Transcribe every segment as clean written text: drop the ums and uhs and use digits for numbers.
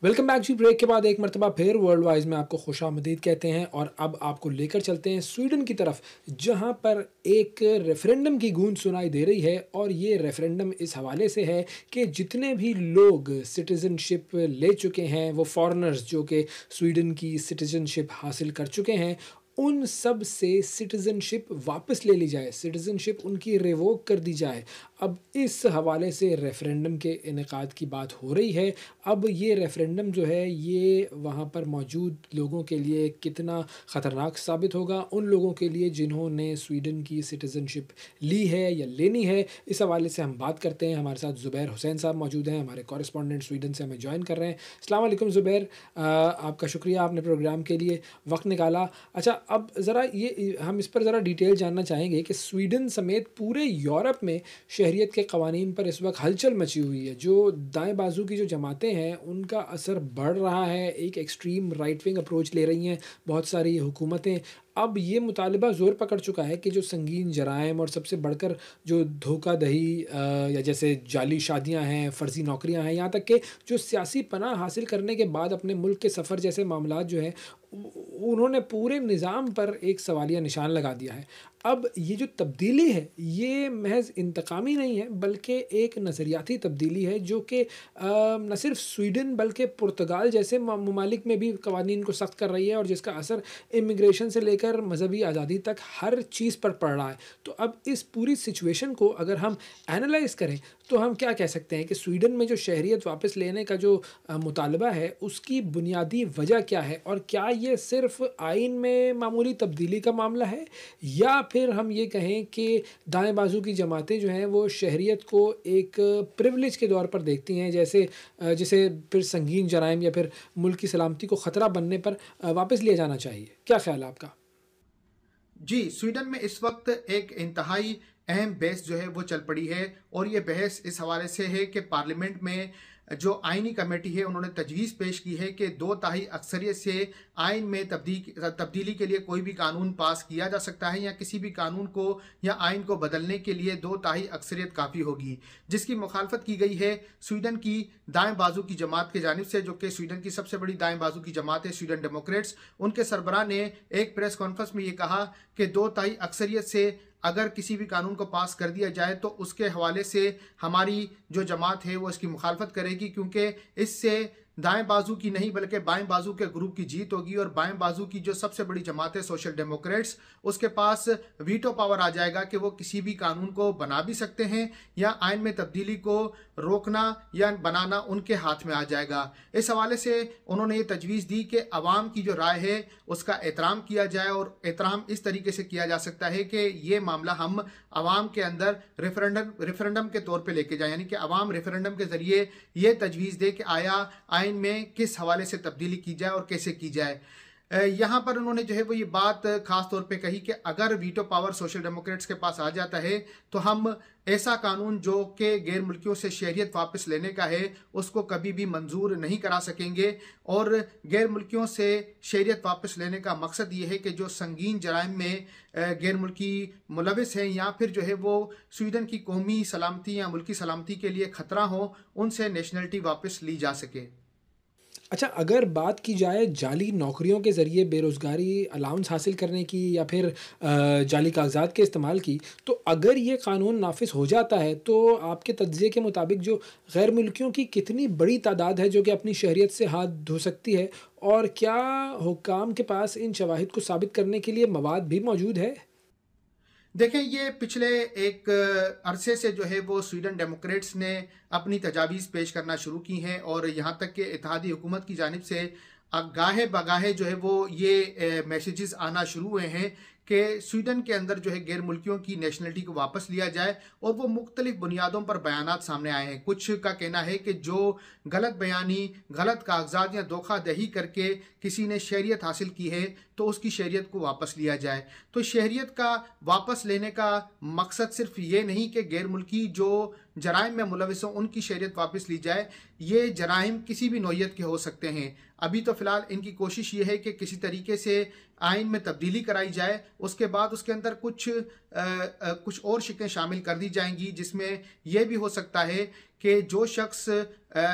Welcome back जी। Break के बाद एक मरतबा फिर वर्ल्ड वाइज में आपको खुशामदीद कहते हैं और अब आपको लेकर चलते हैं स्वीडन की तरफ, जहां पर एक रेफरेंडम की गूंज सुनाई दे रही है। और ये रेफरेंडम इस हवाले से है कि जितने भी लोग सिटीज़नशिप ले चुके हैं, वो फॉरेनर्स जो कि स्वीडन की सिटीज़नशिप हासिल कर चुके हैं, उन सब से सिटीज़नशिप वापस ले ली जाए, सिटीज़नशिप उनकी रिवोक कर दी जाए। अब इस हवाले से रेफ़रेंडम के इनेकाद की बात हो रही है। अब ये रेफ़रेंडम जो है ये वहाँ पर मौजूद लोगों के लिए कितना ख़तरनाक साबित होगा, उन लोगों के लिए जिन्होंने स्वीडन की सिटीज़नशिप ली है या लेनी है, इस हवाले से हम बात करते हैं। हमारे साथ ज़ुबैर हुसैन साहब मौजूद हैं, हमारे कॉरेस्पॉन्डेंट स्वीडन से हमें जॉइन कर रहे हैं। अस्सलाम वालेकुम ज़ुबैर, आपका शुक्रिया, आपने प्रोग्राम के लिए वक्त निकाला। अच्छा, अब ज़रा ये हम इस पर ज़रा डिटेल जानना चाहेंगे कि स्वीडन समेत पूरे यूरोप में शहरियत के कवानीन पर इस वक्त हलचल मची हुई है। जो दाएं बाजू की जो जमातें हैं उनका असर बढ़ रहा है, एक एक्सट्रीम राइट विंग अप्रोच ले रही हैं बहुत सारी हुकूमतें। अब ये मुतालबा ज़ोर पकड़ चुका है कि जो संगीन जराइम और सबसे बढ़कर जो धोखाधड़ी या जैसे जाली शादियां हैं, फ़र्ज़ी नौकरियां हैं, यहाँ तक कि जो सियासी पनाह हासिल करने के बाद अपने मुल्क के सफ़र जैसे मामलात जो हैं, उन्होंने पूरे निज़ाम पर एक सवालिया निशान लगा दिया है। अब ये जो तब्दीली है ये महज़ इंतकामी नहीं है, बल्कि एक नज़रियाती तब्दीली है जो कि न सिर्फ स्वीडन बल्कि पुर्तगाल जैसे ममालिक में भी कवानीन को सख्त कर रही है और जिसका असर इमिग्रेशन से लेकर मजहबी आज़ादी तक हर चीज़ पर पड़ रहा है। तो अब इस पूरी सिचुएशन को अगर हम एनालाइज़ करें तो हम क्या कह सकते हैं कि स्वीडन में जो शहरियत वापस लेने का जो मुतालबा है उसकी बुनियादी वजह क्या है, और क्या ये सिर्फ आइन में मामूली तब्दीली का मामला है, या फिर हम ये कहें कि दाएं बाजू की जमातें जो हैं वो शहरियत को एक प्रिविलेज के तौर पर देखती हैं, जैसे जिसे फिर संगीन जराइम या फिर मुल्क की सलामती को ख़तरा बनने पर वापस लिया जाना चाहिए। क्या ख्याल है आपका? जी, स्वीडन में इस वक्त एक इंतहाई अहम बहस जो है वो चल पड़ी है और ये बहस इस हवाले से है कि पार्लियामेंट में जो आइनी कमेटी है उन्होंने तजवीज़ पेश की है कि 2/3 अक्सरियत से आइन में तब्दीली के लिए कोई भी कानून पास किया जा सकता है, या किसी भी कानून को या आइन को बदलने के लिए 2/3 अक्सरियत काफ़ी होगी, जिसकी मुखालफत की गई है स्वीडन की दाएं बाजू की जमात की जानिब से, जो कि स्वीडन की सबसे बड़ी दाएं बाजू की जमात है स्वीडन डेमोक्रेट्स। उनके सरबराह ने एक प्रेस कॉन्फ्रेंस में ये कहा कि 2/3 अक्सरियत से अगर किसी भी कानून को पास कर दिया जाए तो उसके हवाले से हमारी जो जमात है वो इसकी मुखालफत करेगी, क्योंकि इससे दाएं बाजू की नहीं बल्कि बाएं बाजू के ग्रुप की जीत होगी और बाएं बाजू की जो सबसे बड़ी जमात है सोशल डेमोक्रेट्स, उसके पास वीटो पावर आ जाएगा कि वो किसी भी कानून को बना भी सकते हैं या आइन में तब्दीली को रोकना या बनाना उनके हाथ में आ जाएगा। इस हवाले से उन्होंने ये तजवीज़ दी कि अवाम की जो राय है उसका एहतराम किया जाए, और एहतराम इस तरीके से किया जा सकता है कि ये मामला हम अवाम के अंदर रेफरेंडम के तौर पे लेके जाएं, यानी कि अवाम रेफरेंडम के ज़रिए ये तजवीज़ दे कि आया आइन में किस हवाले से तब्दीली की जाए और कैसे की जाए। यहाँ पर उन्होंने जो है वो ये बात खास तौर पे कही कि अगर वीटो पावर सोशल डेमोक्रेट्स के पास आ जाता है तो हम ऐसा कानून जो कि गैर मुल्कियों से शहरियत वापस लेने का है उसको कभी भी मंजूर नहीं करा सकेंगे। और गैर मुल्कियों से शहरियत वापस लेने का मकसद ये है कि जो संगीन जराइम में गैर मुल्की मुलविस हैं या फिर जो है वो स्वीडन की कौमी सलामती या मुल्की सलामती के लिए ख़तरा हो, उनसे नेशनलिटी वापस ली जा सके। अच्छा, अगर बात की जाए जाली नौकरियों के ज़रिए बेरोज़गारी अलाउंस हासिल करने की या फिर जाली कागज़ात के इस्तेमाल की, तो अगर ये क़ानून नाफिज़ हो जाता है तो आपके तज्ज़िये के मुताबिक जो गैर मुल्कियों की कितनी बड़ी तादाद है जो कि अपनी शहरियत से हाथ धो सकती है, और क्या हुक्काम के पास इन शवाहिद को साबित करने के लिए मवाद भी मौजूद है? देखें, ये पिछले एक अरसे से जो है वो स्वीडन डेमोक्रेट्स ने अपनी तजावीज़ पेश करना शुरू की हैं और यहाँ तक कि इत्तेहादी हुकूमत की जानिब से गाहे बगाहे जो है वो ये मैसेजेस आना शुरू हुए हैं कि स्वीडन के अंदर जो है गैर मुल्कियों की नेशनलिटी को वापस लिया जाए, और वो मुख्तलिफ बुनियादों पर बयानात सामने आए हैं। कुछ का कहना है कि जो गलत बयानी, गलत कागजात या धोखाधड़ी करके किसी ने शहरियत हासिल की है तो उसकी शहरियत को वापस लिया जाए। तो शहरियत का वापस लेने का मकसद सिर्फ ये नहीं कि गैर मुल्की जो जराइम में मुलविस हों उनकी शहरियत वापस ली जाए, ये जराइम किसी भी नौइयत के हो सकते हैं। अभी तो फिलहाल इनकी कोशिश ये है कि किसी तरीके से आइन में तब्दीली कराई जाए, उसके बाद उसके अंदर कुछ और शिकें शामिल कर दी जाएंगी, जिसमें यह भी हो सकता है कि जो शख्स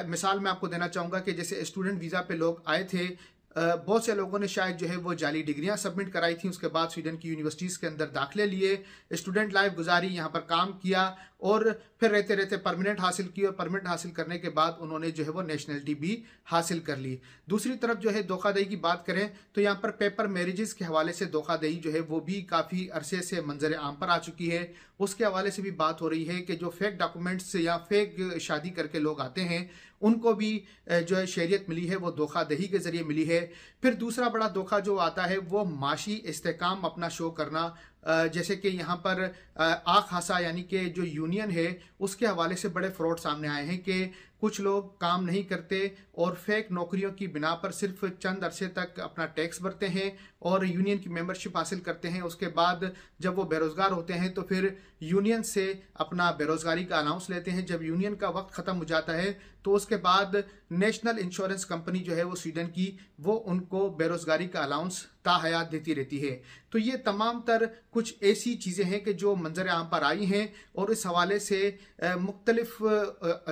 मिसाल मैं आपको देना चाहूँगा कि जैसे स्टूडेंट वीज़ा पे लोग आए थे, बहुत से लोगों ने शायद जो है वो जाली डिग्रियां सबमिट कराई थी, उसके बाद स्वीडन की यूनिवर्सिटीज़ के अंदर दाखिले लिए, स्टूडेंट लाइफ गुजारी, यहाँ पर काम किया और फिर रहते रहते परमानेंट हासिल की और परमानेंट हासिल करने के बाद उन्होंने जो है वो नेशनलिटी भी हासिल कर ली। दूसरी तरफ जो है धोखाधड़ी की बात करें तो यहाँ पर पेपर मैरिजेस के हवाले से धोखाधड़ी जो है वो भी काफ़ी अरसे से मंजर आम पर आ चुकी है। उसके हवाले से भी बात हो रही है कि जो फेक डॉक्यूमेंट्स या फेक शादी करके लोग आते हैं उनको भी जो है शहरियत मिली है वो धोखाधड़ी के ज़रिए मिली है। फिर दूसरा बड़ा धोखा जो आता है वो माशी इस्तेकाम अपना शो करना, जैसे कि यहाँ पर आ खासा यानी कि जो यूनियन है उसके हवाले से बड़े फ्रॉड सामने आए हैं कि कुछ लोग काम नहीं करते और फेक नौकरियों की बिना पर सिर्फ चंद अरसे तक अपना टैक्स भरते हैं और यूनियन की मेंबरशिप हासिल करते हैं। उसके बाद जब वो बेरोज़गार होते हैं तो फिर यूनियन से अपना बेरोज़गारी का अनाउंस लेते हैं। जब यूनियन का वक्त ख़त्म हो जाता है तो उसके बाद नेशनल इंश्योरेंस कंपनी जो है वो स्वीडन की, वो उनको बेरोज़गारी का अलाउंस ताहयात देती रहती है। तो ये तमाम तर कुछ ऐसी चीज़ें हैं कि जो मंजर आम पर आई हैं और इस हवाले से मुख्तलिफ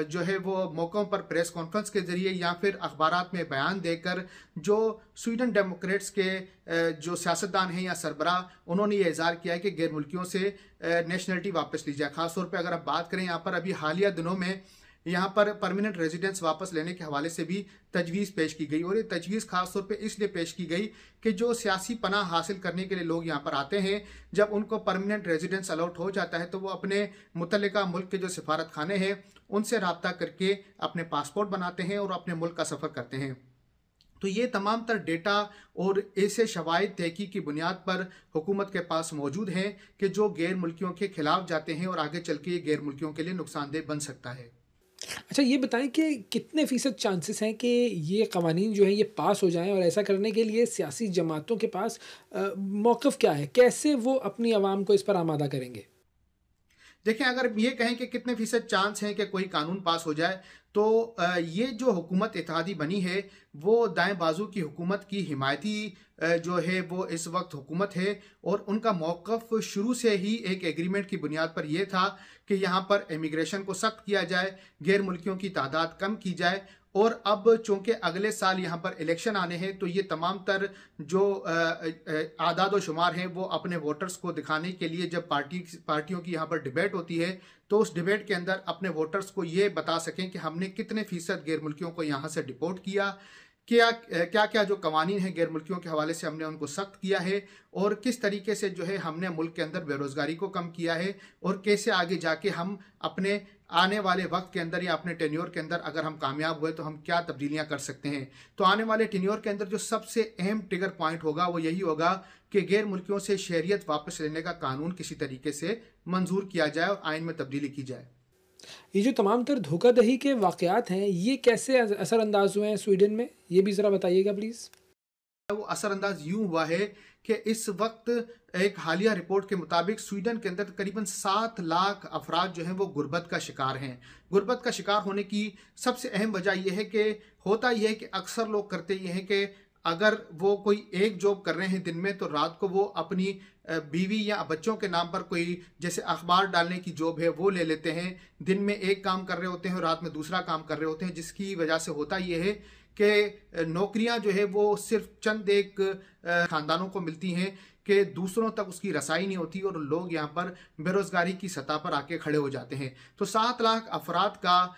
जो है वो मौक़ों पर प्रेस कॉन्फ्रेंस के ज़रिए या फिर अखबारात में बयान देकर जो स्वीडन डेमोक्रेट्स के जो सियासतदान हैं या सरबराह, उन्होंने ये इज़हार किया है कि गैर मुल्कियों से नेशनलिटी वापस ली जाए। ख़ासतौर पर अगर आप बात करें यहाँ पर अभी हालिया दिनों में यहाँ पर परमानेंट रेजिडेंस वापस लेने के हवाले से भी तजवीज़ पेश की गई और ये तजवीज़ खासतौर पे इसलिए पेश की गई कि जो सियासी पनाह हासिल करने के लिए लोग यहाँ पर आते हैं, जब उनको परमानेंट रेजिडेंस अलॉट हो जाता है तो वो अपने मुतल्लिका मुल्क के जो सिफारत खाने हैं उनसे रब्ता करके अपने पासपोर्ट बनाते हैं और अपने मुल्क का सफ़र करते हैं। तो ये तमाम तर डेटा और ऐसे शवाहिद तहकीक की बुनियाद पर हुकूमत के पास मौजूद हैं कि जो गैर मुल्कियों के खिलाफ जाते हैं और आगे चल के ये गैर मुल्कियों के लिए नुकसानदेह बन सकता है। अच्छा, ये बताएं कि कितने फ़ीसद चांसेस हैं कि ये कवानीन जो हैं ये पास हो जाएं, और ऐसा करने के लिए सियासी जमातों के पास मौक़िफ़ क्या है? कैसे वो अपनी आवाम को इस पर आमादा करेंगे? देखिए, अगर ये कहें कि कितने फ़ीसद चांस हैं कि कोई कानून पास हो जाए, तो ये जो हुकूमत इत्तेहादी बनी है वो दाएं बाजू की हुकूमत की हिमायती जो है वो इस वक्त हुकूमत है और उनका मौक़िफ़ शुरू से ही एक एग्रीमेंट की बुनियाद पर यह था कि यहाँ पर इमिग्रेशन को सख्त किया जाए, गैर मुल्कियों की तादाद कम की जाए। और अब चूँकि अगले साल यहाँ पर इलेक्शन आने हैं तो ये तमाम तर जो आदाद व शुमार हैं वो अपने वोटर्स को दिखाने के लिए जब पार्टियों की यहाँ पर डिबेट होती है तो उस डिबेट के अंदर अपने वोटर्स को ये बता सकें कि हमने कितने फ़ीसद गैर मुल्कियों को यहाँ से डिपोर्ट किया, क्या क्या जो कवानीन है गैर मुल्कियों के हवाले से हमने उनको सख्त किया है और किस तरीके से जो है हमने मुल्क के अंदर बेरोज़गारी को कम किया है और कैसे आगे जाके हम अपने आने वाले वक्त के अंदर या अपने टेन्योर के अंदर अगर हम कामयाब हुए तो हम क्या तब्दीलियां कर सकते हैं। तो आने वाले टेन्योर के अंदर जो सबसे अहम ट्रिगर पॉइंट होगा वो यही होगा कि गैर मुल्कियों से शहरियत वापस लेने का कानून किसी तरीके से मंजूर किया जाए और आइन में तब्दीली की जाए। ये जो तमाम तर धोखाधड़ी के वाक़यात हैं ये कैसे असरअंदाज हुए हैं स्वीडन में, ये भी ज़रा बताइएगा प्लीज़। वो असरअंदाज यूं हुआ है कि इस वक्त एक हालिया रिपोर्ट के मुताबिक स्वीडन के अंदर करीबन 7 लाख अफराद जो हैं वो गुर्बत का शिकार हैं। गुर्बत का शिकार होने की सबसे अहम वजह यह है कि होता यह है कि अक्सर लोग करते ये हैं कि अगर वो कोई एक जॉब कर रहे हैं दिन में तो रात को वो अपनी बीवी या बच्चों के नाम पर कोई जैसे अखबार डालने की जॉब है वो ले लेते हैं। दिन में एक काम कर रहे होते हैं और रात में दूसरा काम कर रहे होते हैं, जिसकी वजह से होता यह है कि नौकरियां जो है वो सिर्फ चंद एक खानदानों को मिलती हैं कि दूसरों तक उसकी रसाई नहीं होती और लोग यहाँ पर बेरोज़गारी की सतह पर आके खड़े हो जाते हैं। तो 7 लाख अफराद का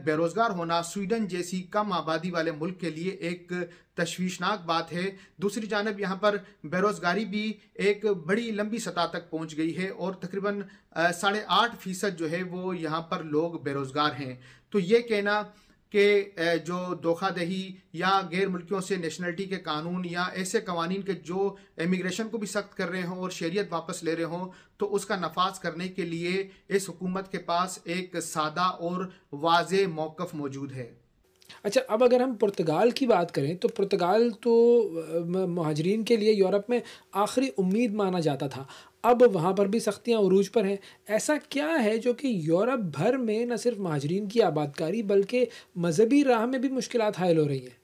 बेरोज़गार होना स्वीडन जैसी कम आबादी वाले मुल्क के लिए एक तशवीशनाक बात है। दूसरी जानब यहाँ पर बेरोज़गारी भी एक बड़ी लंबी सतह तक पहुँच गई है और तकरीबन 8.5% जो है वो यहाँ पर लोग बेरोज़गार हैं। तो ये कहना कि जो धोखाधड़ी या गैर मुल्कियों से नेशनलिटी के कानून या ऐसे कवानीन के जो इमिग्रेशन को भी सख्त कर रहे हों और शहरियत वापस ले रहे हों तो उसका नफाज करने के लिए इस हुकूमत के पास एक सादा और वाज़े मौक़िफ़ मौजूद है। अच्छा, अब अगर हम पुर्तगाल की बात करें तो पुर्तगाल तो महाजरीन के लिए यूरोप में आखिरी उम्मीद माना जाता था। अब वहाँ पर भी सख्तियाँ उरूज पर हैं। ऐसा क्या है जो कि यूरोप भर में न सिर्फ महाजरीन की आबादकारी बल्कि मजहबी राह में भी मुश्किलात हायल हो रही हैं?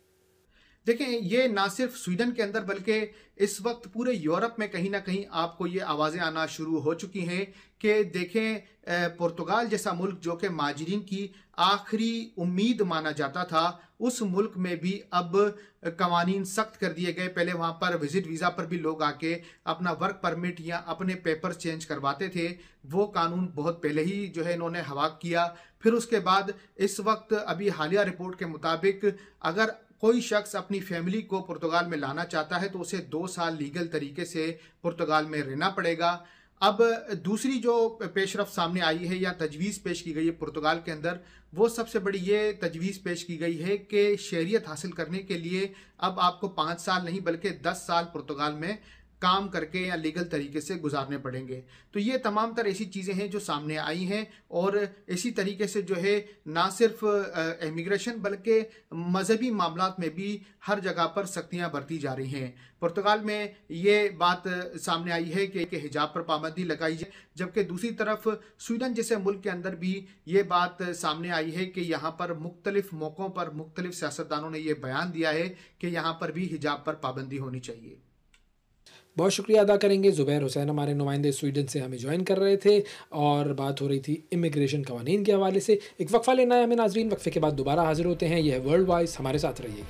देखें, ये ना सिर्फ स्वीडन के अंदर बल्कि इस वक्त पूरे यूरोप में कहीं ना कहीं आपको ये आवाज़ें आना शुरू हो चुकी हैं कि देखें, पुर्तगाल जैसा मुल्क जो कि महाजरीन की आखिरी उम्मीद माना जाता था, उस मुल्क में भी अब कवानीन सख्त कर दिए गए। पहले वहाँ पर विजिट वीज़ा पर भी लोग आके अपना वर्क परमिट या अपने पेपर्स चेंज करवाते थे। वो कानून बहुत पहले ही जो है इन्होंने हवा किया। फिर उसके बाद इस वक्त अभी हालिया रिपोर्ट के मुताबिक अगर कोई शख्स अपनी फैमिली को पुर्तगाल में लाना चाहता है तो उसे 2 साल लीगल तरीके से पुर्तगाल में रहना पड़ेगा। अब दूसरी जो पेशरफ सामने आई है या तजवीज़ पेश की गई है पुर्तगाल के अंदर, वो सबसे बड़ी ये तजवीज़ पेश की गई है कि शहरियत हासिल करने के लिए अब आपको 5 साल नहीं बल्कि 10 साल पुर्तगाल में काम करके या लीगल तरीके से गुजारने पड़ेंगे। तो ये तमाम तर ऐसी चीज़ें हैं जो सामने आई हैं और इसी तरीके से जो है ना सिर्फ इमिग्रेशन बल्कि मजहबी मामलात में भी हर जगह पर सख्तियां बरती जा रही हैं। पुर्तगाल में ये बात सामने आई है कि हिजाब पर पाबंदी लगाई जाए, जबकि दूसरी तरफ स्वीडन जैसे मुल्क के अंदर भी ये बात सामने आई है कि यहाँ पर मुख्तलिफ मौक़ों पर मुख्तलिफ सियासतदानों ने यह बयान दिया है कि यहाँ पर भी हिजाब पर पाबंदी होनी चाहिए। बहुत शुक्रिया अदा करेंगे। ज़ुबैर हुसैन हमारे नुमाइंदे स्वीडन से हमें ज्वाइन कर रहे थे और बात हो रही थी इमिग्रेशन कवानीन के हवाले से। एक वक्फ़ा लेना है हमें नाज़रीन, वक्फ़े के बाद दोबारा हाज़िर होते हैं। यह है वर्ल्ड वॉइस, हमारे साथ रहिएगा।